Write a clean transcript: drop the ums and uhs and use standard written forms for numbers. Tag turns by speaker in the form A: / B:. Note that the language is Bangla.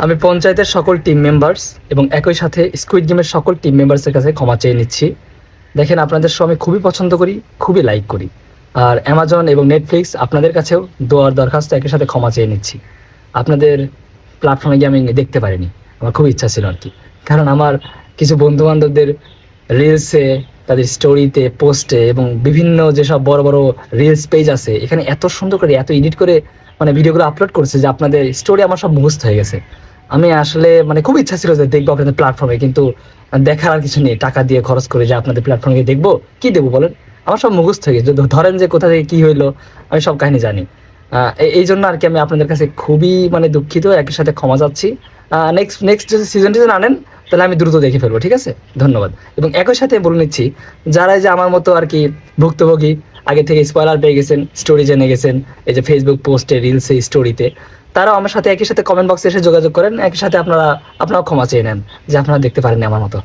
A: আমি পঞ্চায়েতের সকল টিম মেম্বার্স এবং একই সাথে স্কুইড গেমের সকল টিম মেম্বার্সের কাছে ক্ষমা চেয়ে নিচ্ছি। দেখেন, আপনাদের শো আমি খুবই পছন্দ করি, খুবই লাইক করি। আর অ্যামাজন এবং নেটফ্লিক্স আপনাদের কাছেও দোয়ার দরখাস্ত একই সাথে ক্ষমা চেয়ে নিচ্ছি। আপনাদের প্ল্যাটফর্মে গিয়ে আমি দেখতে পারিনি, আমার খুব ইচ্ছা ছিল আর কি। কারণ আমার কিছু বন্ধু বান্ধবদের রিলসে, তাদের স্টোরিতে, পোস্টে এবং বিভিন্ন যেসব বড় বড় রিলস পেজ আছে, এখানে এত সুন্দর করে এত এডিট করে মানে ভিডিওগুলো আপলোড করছে যে আপনাদের স্টোরি আমার সব মুখস্থ হয়ে গেছে। আমি আসলে মানে খুব ইচ্ছা ছিল যে দেখবো আপনাদের প্ল্যাটফর্মে, কিন্তু দেখার আর কিছু নেই। টাকা দিয়ে খরচ করে যে আপনাদের প্ল্যাটফর্মে গিয়ে দেখবো, কি দেবো বলেন? আমার সব মুখস্থ হয়ে গেছে। ধরেন যে কোথা থেকে কি হইলো, আমি সব কাহিনী জানি। এই জন্য আর কি আমি আপনাদের কাছে খুবই মানে দুঃখিত, একই সাথে ক্ষমা চাচ্ছি। নেক্সট নেক্সট যদি সিজন টিজন আনেন, তাহলে আমি দ্রুত দেখে ফেলবো, ঠিক আছে? ধন্যবাদ। এবং একই সাথে বলে নিচ্ছি, যারা এই যে আমার মতো আর কি ভুক্তভোগী, আগে থেকে স্পয়লার পেয়ে গেছেন, স্টোরি জেনে গেছেন, এই যে ফেসবুক পোস্টে, রিলসে, স্টোরিতে, তারাও আমার সাথে একই সাথে কমেন্ট বক্সে এসে যোগাযোগ করেন। একই সাথে আপনারাও ক্ষমা চেয়ে নেন যে আপনারা দেখতে পারেননি আমার মতো।